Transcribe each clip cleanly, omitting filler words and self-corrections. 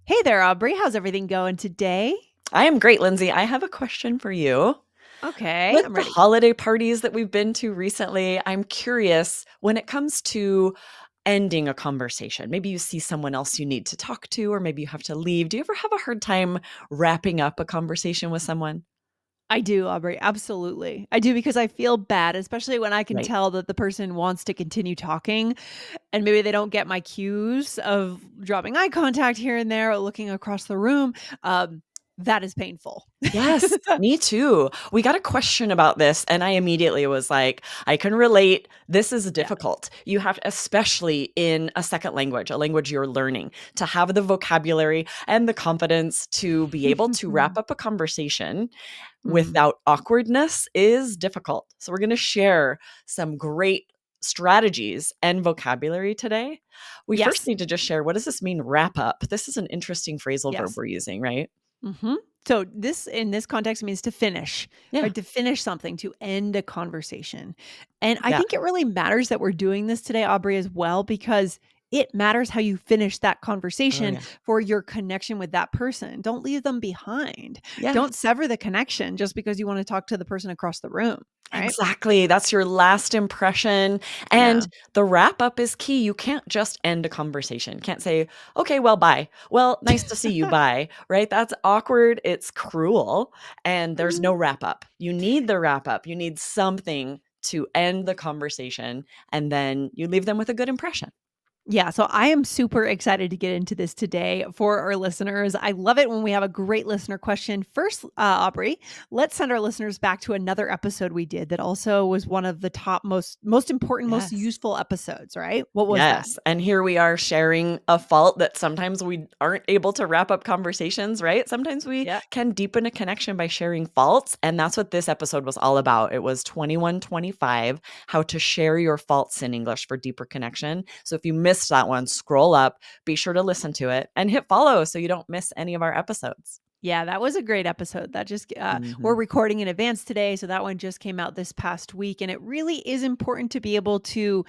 Hey there, Aubrey. How's everything going today? I am great, Lindsay. I have a question for you. Okay, With I'm the ready. holiday parties that we've been to recently, I'm curious when it comes to ending a conversation. Maybe you see someone else you need to talk to, or maybe you have to leave. Do you ever have a hard time wrapping up a conversation with someone? I do, Aubrey. Absolutely. I do because I feel bad, especially when I can Right. tell that the person wants to continue talking and maybe they don't get my cues of dropping eye contact here and there or looking across the room. Um, that is painful. Yes, me too. We got a question about this, and I immediately was like, I can relate. This is Yeah. difficult. You have, especially in a second language, a language you're learning, to have the vocabulary and the confidence to be able to wrap up a conversation Mm. without awkwardness is difficult. So, we're going to share some great strategies and vocabulary today. We first Yes. need to just share, what does this mean, wrap up? This is an interesting phrasal verb Yes. we're using, right? So this in this context means to finish, Yeah. right? To finish something, to end a conversation. And I Yeah. think it really matters that we're doing this today, Aubrey, as well, because it matters how you finish that Oh, conversation yeah. for your connection with that person. Don't leave them behind. Yes. Don't sever the connection just because you want to talk to the person across the room, right? Exactly. That's your last impression. Yeah. And the wrap up is key. You can't just end a conversation. Can't say, okay, well, bye. Well, nice to see you. Bye. Right. That's awkward. It's cruel. And there's no wrap up. You need the wrap up. You need something to end the conversation. And then you leave them with a good impression. Yeah, so I am super excited to get into this today for our listeners. I love it when we have a great listener question. First, Aubrey, let's send our listeners back to another episode we did that also was one of the top most important, most Yes. useful episodes, right? What was that? Yes, and here we are sharing a fault that sometimes we aren't able to wrap up conversations, right? Sometimes we Yeah. can deepen a connection by sharing faults, and that's what this episode was all about. It was 2125, how to share your faults in English for deeper connection. So if you missed that one, scroll up, be sure to listen to it, and hit follow so you don't miss any of our episodes. Yeah, that was a great episode. That just we're Mhm. recording in advance today, so that one just came out this past week, and it really is important to be able to,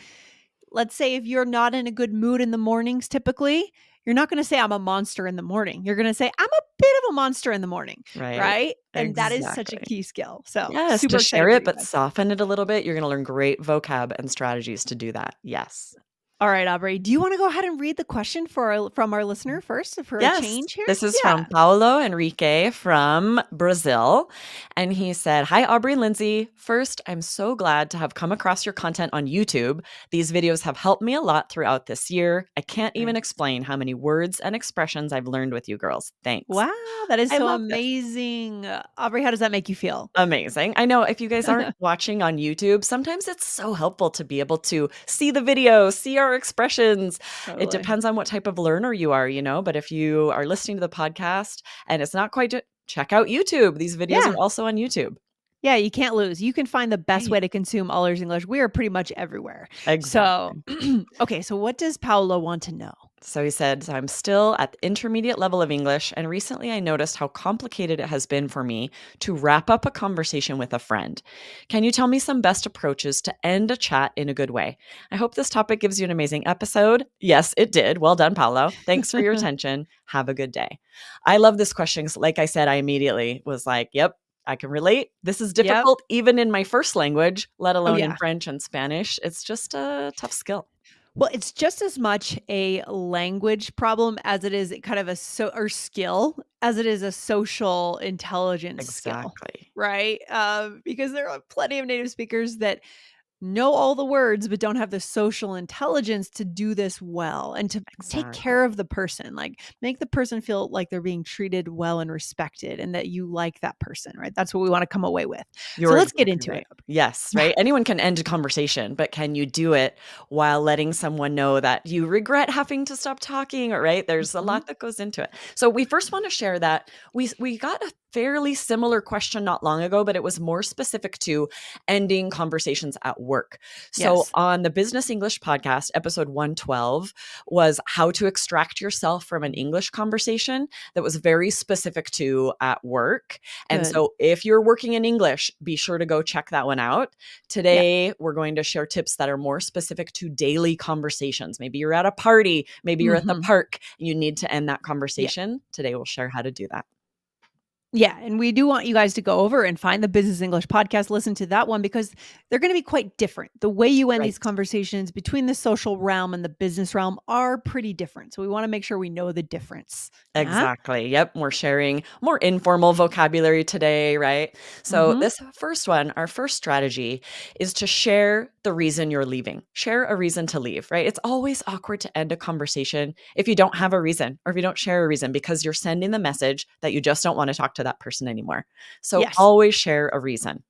let's say, if you're not in a good mood in the mornings, typically, you're not going to say I'm a monster in the morning. You're going to say I'm a bit of a monster in the morning, Right? right? And that is such a Exactly. key skill. So Yes, super just share excited for it, you but guys. soften it a little bit. You're gonna learn great vocab and strategies to do that. Yes. All right, Aubrey, do you want to go ahead and read the question from our listener first for a Yes, change here? this is Yeah. from Paulo Enrique from Brazil. And he said, Hi, Aubrey and Lindsay. First, I'm so glad to have come across your content on YouTube. These videos have helped me a lot throughout this year. I can't even Thanks. explain how many words and expressions I've learned with you girls. Thanks. Wow, that is I so love this. amazing. Aubrey, how does that make you feel? Amazing. I know if you guys aren't watching on YouTube, sometimes it's so helpful to be able to see the video, see our expressions. It Totally. depends on what type of learner you are, but if you are listening to the podcast and it's not quite, check out YouTube. These videos are Yeah. also on YouTube. Yeah, you can't lose. You can find the best Right. way to consume all ears English. We are pretty much everywhere. So, Exactly. okay, so what does Paolo want to know? So he said, so I'm still at the intermediate level of English, and recently I noticed how complicated it has been for me to wrap up a conversation with a friend. Can you tell me some best approaches to end a chat in a good way? I hope this topic gives you an amazing episode. Yes, it did. Well done, Paolo. Thanks for your attention. Have a good day. I love this question 'cause like I said, I immediately was like, yep, I can relate. This is Yep. difficult even in my first language, let Oh, alone in yeah. French and Spanish. It's just a tough skill. Well, it's just as much a language problem as it is kind of a or skill as it is a social intelligence skill, Exactly. right? Because there are plenty of native speakers that know all the words, but don't have the social intelligence to do this well and to take Exactly. care of the person, like make the person feel like they're being treated well and respected and that you like that person, right? That's what we want to come away with. So You're let's get exactly into it. right. Yes, right? Anyone can end a conversation, but can you do it while letting someone know that you regret having to stop talking, right? There's a Mhm. lot that goes into it. So we first want to share that we got fairly similar question not long ago, but it was more specific to ending conversations at work. So Yes. on the Business English podcast, episode 112 was how to extract yourself from an English conversation that was very specific to at work. And Good. so if you're working in English, be sure to go check that one out. Yeah. Today, we're going to share tips that are more specific to daily conversations. Maybe you're at a party, maybe you're at the Mhm. park, and you need to end that Yeah. conversation. Today, we'll share how to do that. Yeah, and we do want you guys to go over and find the Business English podcast, listen to that one because they're going to be quite different. The way you end Right. these conversations between the social realm and the business realm are pretty different. So we want to make sure we know the difference. Yeah. Exactly. Yep. We're sharing more informal vocabulary today, right? So, Mhm. this first one, our first strategy is to share the reason you're leaving. Share a reason to leave, right? It's always awkward to end a conversation if you don't have a reason or if you don't share a reason because you're sending the message that you just don't want to talk to that person anymore. So, Yes. always share a reason.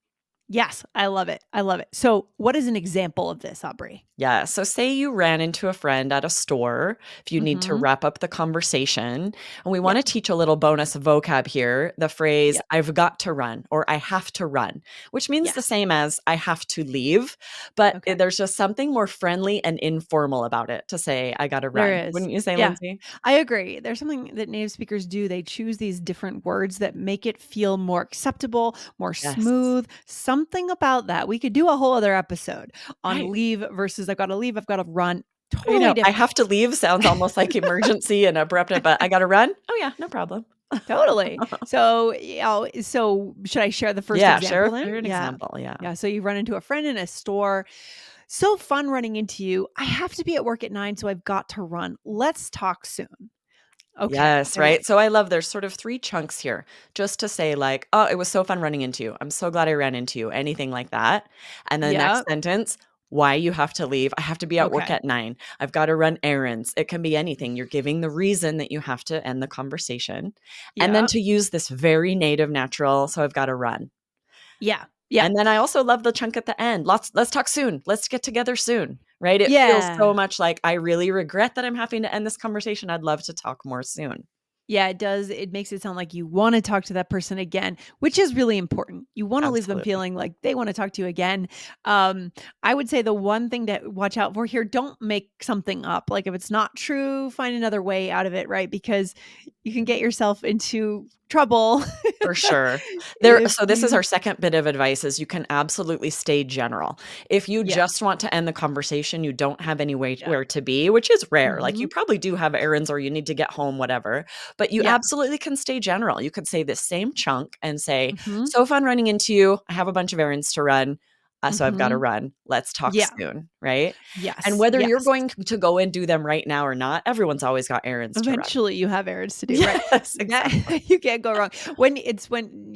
Yes, I love it. I love it. So, what is an example of this, Aubrey? Yeah. So, say you ran into a friend at a store, if you need to Mhm. wrap up the conversation, and we want Yep. to teach a little bonus vocab here the phrase, Yep. I've got to run or I have to run, which means the Yes. same as I have to leave. But Okay. there's just something more friendly and informal about it to say, I got to run. There is. Wouldn't you say, Yeah, Lindsay? I agree. There's something that native speakers do. They choose these different words that make it feel more acceptable, more Yes. smooth. Something about that. We could do a whole other episode on Right. leave versus I've got to leave, I've got to run. Totally I different. have to leave sounds almost like emergency and abrupt, but I got to run. Oh, yeah, no problem. Totally. So, so should I share the first Yeah, example then? share an Yeah. example. Yeah. Yeah. So you run into a friend in a store. So fun running into you. I have to be at work at 9, so I've got to run. Let's talk soon. Okay. Yes, There we go. right? So I love there's sort of 3 chunks here just to say like, "Oh, it was so fun running into you. I'm so glad I ran into you." Anything like that. And the Yeah. next sentence, why you have to leave. I have to be at work Okay. at 9. I've got to run errands. It can be anything. You're giving the reason that you have to end the conversation. And then Yeah. to use this very native natural, so I've got to run. Yeah. Yeah. And then I also love the chunk at the end. Let's talk soon. Let's get together soon. Right? It feels so Yeah. much like I really regret that I'm having to end this conversation. I'd love to talk more soon. Yeah, it does. It makes it sound like you wanna talk to that person again, which is really important. You wanna leave them Absolutely. feeling like they wanna talk to you again. I would say the one thing to watch out for here, don't make something up. Like, if it's not true, find another way out of it, right? Because you can get yourself into trouble For sure. if So this is you our second bit of advice is you can absolutely stay general. If you Yeah, just want to end the conversation, you don't have any way yeah. where to be, which is rare. Like you Mhm. probably do have errands or you need to get home, whatever. But you Yeah. absolutely can stay general. You could say the same chunk and say, Mhm. "So fun running into you. I have a bunch of errands to run. So I've got to Mhm. run. Let's talk Yeah. soon." Right? And Yes. whether you're Yes. going to go and do them right now or not, everyone's always got errands to run. Eventually, you have errands to do, right? Yes, That exactly. you can't go wrong. When you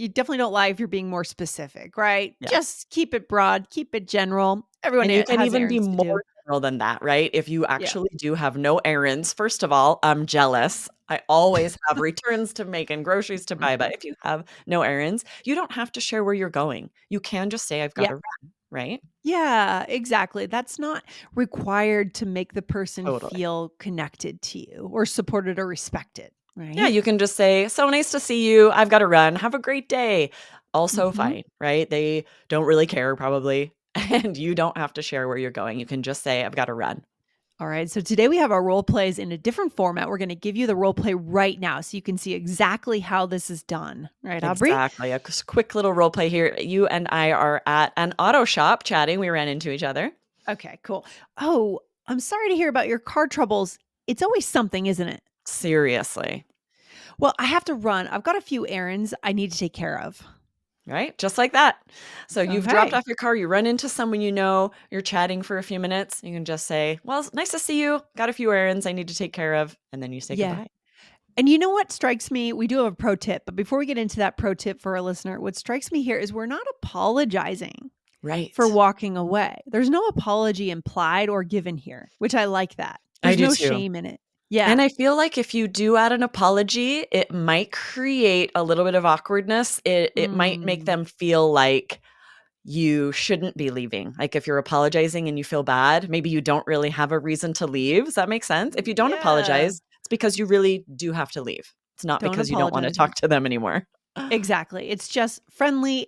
definitely don't lie if you're being more specific, right? Yeah. Just keep it broad, keep it general. Everyone And you can has even be errands to do. more general than that, right? If you Yeah. actually do have no errands, first of all, I'm jealous. I always have returns to make and groceries to buy, but Mhm. if you have no errands, you don't have to share where you're going. You can just say, "I've Yeah. gotta run," right? Yeah, exactly. That's not required to make the person Totally. feel connected to you or supported or respected, Yeah, right? you can just say, "So nice to see you. I've gotta run. Have a great day." Also Mhm. fine, right? They don't really care probably, and you don't have to share where you're going. You can just say, "I've gotta run." All right. So today we have our role plays in a different format. We're going to give you the role play right now so you can see exactly how this is done. Right, Aubrey? Exactly. A quick little role play here. You and I are at an auto shop chatting. We ran into each other. Okay, cool. Oh, I'm sorry to hear about your car troubles. It's always something, isn't it? Seriously, Well, I have to run. I've got a few errands I need to take care of. right? Just like that. So you've dropped Okay. off your car, you run into someone you know, you're chatting for a few minutes. You can just say, "Well, it's nice to see you. Got a few errands I need to take care of." And then you say Yeah. goodbye. And you know what strikes me? We do have a pro tip, but before we get into that pro tip for our listener, what strikes me here is we're not apologizing for Right. walking away. There's no apology implied or given here, which I like that. I There's do no too. shame in it. Yeah. And I feel like if you do add an apology, it might create a little bit of awkwardness. It might make Mm, them feel like you shouldn't be leaving. Like, if you're apologizing and you feel bad, maybe you don't really have a reason to leave. Does that make sense? If you don't yeah. apologize, it's because you really do have to leave. It's not Don't because you don't wanna apologize. talk to them anymore. Exactly. It's just friendly.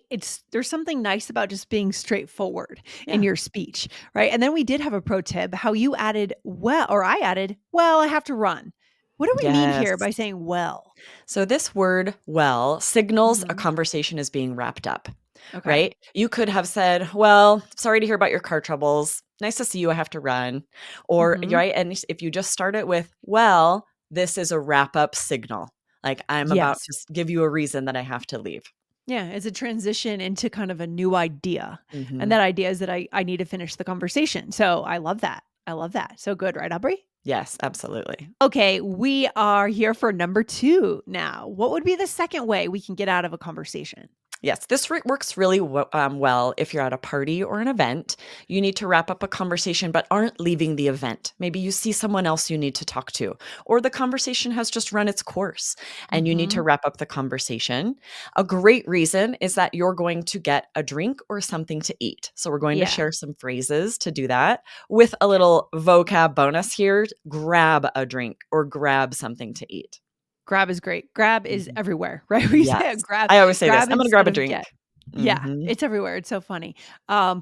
There's something nice about just being straightforward in Yeah. your speech, right? And then we did have a pro tip how you added well, or I added, well, I have to run. What do we mean here Yes. by saying well? So this word, well, signals a Mhm. conversation is being wrapped up, Okay. right? You could have said, well, sorry to hear about your car troubles. Nice to see you. I have to run. Or, Mhm. right. And if you just start it with, well, this is a wrap up signal. Like I'm about Yes. to give you a reason that I have to leave. Yeah, it's a transition into kind of a new idea. And Hmm. that idea is that I need to finish the conversation. So I love that. I love that. So good, right, Aubrey? Yes, absolutely. Okay, we are here for number 2 now. What would be the second way we can get out of a conversation? Yes, this works really well if you're at a party or an event. You need to wrap up a conversation, but aren't leaving the event. Maybe you see someone else you need to talk to, or the conversation has just run its course and you need to Mhm. wrap up the conversation. A great reason is that you're going to get a drink or something to eat. So, we're going to Yeah. share some phrases to do that with a Yeah. little vocab bonus here grab a drink or grab something to eat. Grab is great. Grab is Mhm. everywhere, right? We say Yes. grab I always say this grab I'm going to grab instead a of drink. get. Yeah, Mhm. it's everywhere. It's so funny.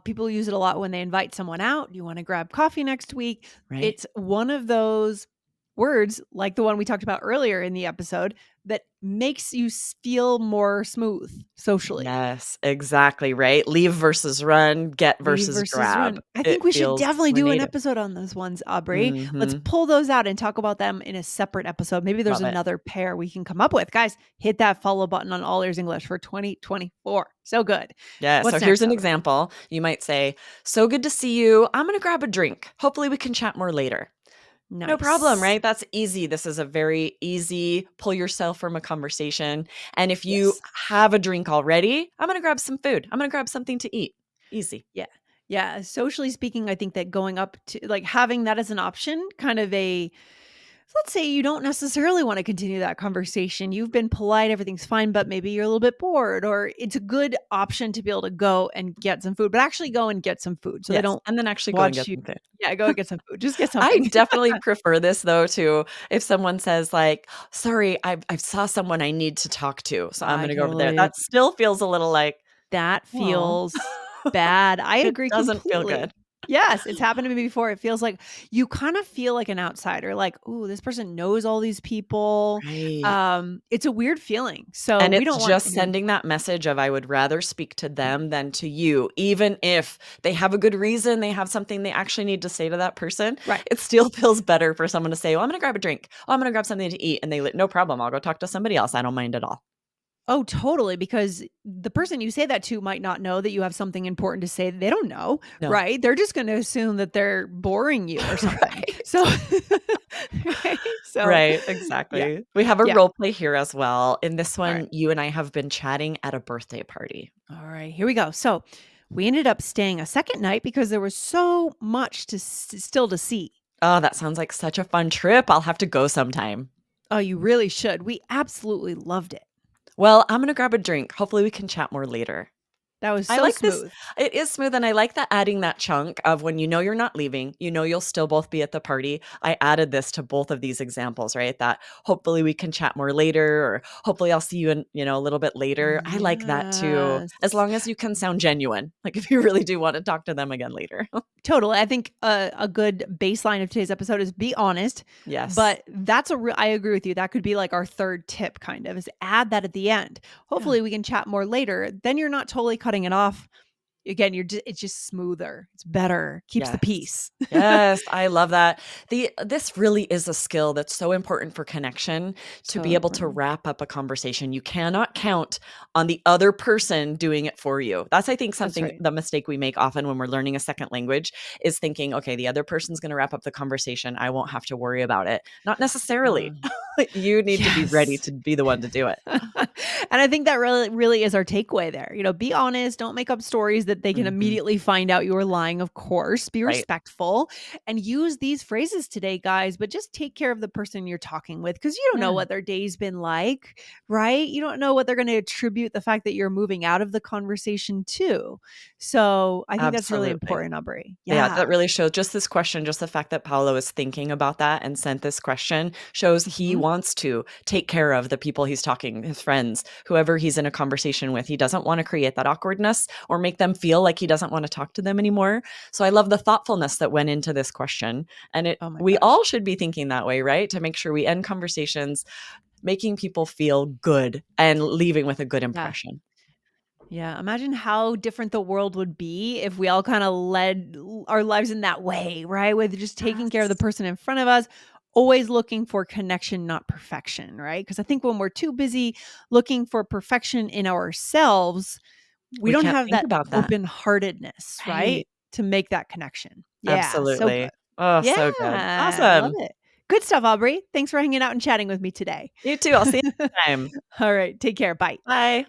People use it a lot when they invite someone out. You want to grab coffee next week. Right. It's one of those words, like the one we talked about earlier in the episode, that makes you feel more smooth socially. Yes, exactly, right? Leave versus run, get Leave versus versus grab. run. I think It we should feels definitely more do an native. episode on those ones, Aubrey. Let's Mhm. pull those out and talk about them in a separate episode. Maybe there's Love it. another pair we can come up with. Guys, hit that follow button on All Ears English for 2024. So good. Yeah, so What's here's next, an Aubrey? example. You might say, "So good to see you. I'm gonna grab a drink. Hopefully we can chat more later." No problem, Nice. right? That's easy. This is a very easy pull yourself from a conversation. And if you Yes. have a drink already, I'm gonna grab some food. I'm gonna grab something to eat. Easy. Yeah. Yeah. Socially speaking, I think that going up to like having that as an option, kind of a let's say you don't necessarily want to continue that conversation. You've been polite, everything's fine, but maybe you're a little bit bored, or it's a good option to be able to go and get some food, but actually go and get some food so they Yes, don't and then actually go and watch get you. some food. Yeah, go and get some food. Just get I something. definitely prefer this though to if someone says like, "Sorry, I saw someone I need to talk to, so I'm I gonna go over there." totally That still feels a little like, that "Aw." feels bad. I It agree doesn't feel good. completely. Yes, it's happened to me before. It feels like you kind of feel like an outsider, like, "Ooh, this person knows all these people." Right. It's a weird feeling. So And we it's don't want just any. sending that message of I would rather speak to them than to you, even if they have a good reason, they have something they actually need to say to that person. Right. It still feels better for someone to say, "Well, I'm gonna grab a drink. Oh, I'm gonna grab something to eat," and "No problem, I'll go talk to somebody else. I don't mind at all." Oh, totally, because the person you say that to might not know that you have something important to say. They don't know, No. right? They're just gonna assume that they're boring you or something. Right. So right? So, Right, yeah. exactly. We have a Yeah. role play here as well. In this Alright. one, you and I have been chatting at a birthday party. Alright, here we go. So, we ended up staying a second night because there was so much still to see. Oh, that sounds like such a fun trip. I'll have to go sometime. Oh, you really should. We absolutely loved it. Well, I'm gonna grab a drink. Hopefully, we can chat more later. That was I so like this. smooth. It is smooth, and I like that adding that chunk of when you know you're not leaving, you know you'll still both be at the party. I added this to both of these examples, right? That hopefully we can chat more later, or hopefully I'll see you in, a little bit later. I like that too, as Yes. long as you can sound genuine. Like if you really do want to talk to them again later. Totally. I think a good baseline of today's episode is be honest, Yes. but that's a real I agree with you. That could be like our third tip kind of is add that at the end. Yeah. Hopefully we can chat more later. Then you're not totally cutting it off. Again, it's just smoother. It's better. Keeps the Yes. peace. Yes, I love that. This really is a skill that's so important for connection to So be able to important. wrap up a conversation. You cannot count on the other person doing it for you. That's I think That's something right. the mistake we make often when we're learning a second language is thinking, okay, the other person's going to wrap up the conversation. I won't have to worry about it. Not necessarily. Um, You need to be ready yes. to be the one to do it. And I think that really is our takeaway there. Be honest, don't make up stories that they can Mhm. immediately find out you are lying, of course. Be Right. respectful and use these phrases today, guys, but just take care of the person you're talking with because you don't know Yeah, what their day's been like, right? You don't know what they're going to attribute the fact that you're moving out of the conversation to. So, I think that's really absolutely. important, Aubrey. Yeah, Yeah. that really shows just this question, just the fact that Paolo is thinking about that and sent this question shows he wants to take care of the people he's talking, his friends, whoever he's in a conversation with. He doesn't want to create that awkwardness or make them feel like he doesn't want to talk to them anymore. So I love the thoughtfulness that went into this question. And Oh my we gosh. all should be thinking that way, right? To make sure we end conversations making people feel good and leaving with a good Yeah. impression. Yeah, imagine how different the world would be if we all kinda led our lives in that way, right? With just taking care of the Yes. person in front of us, always looking for connection, not perfection, right? Because I think when we're too busy looking for perfection in ourselves, we We don't can't have think that about that. open-heartedness, right? Right. To make that connection. Yeah, so good. Absolutely. Oh, Yeah, so good. I love Awesome. it. Good stuff, Aubrey. Thanks for hanging out and chatting with me today. You too. I'll see you next time. All right, take care. Bye. Bye.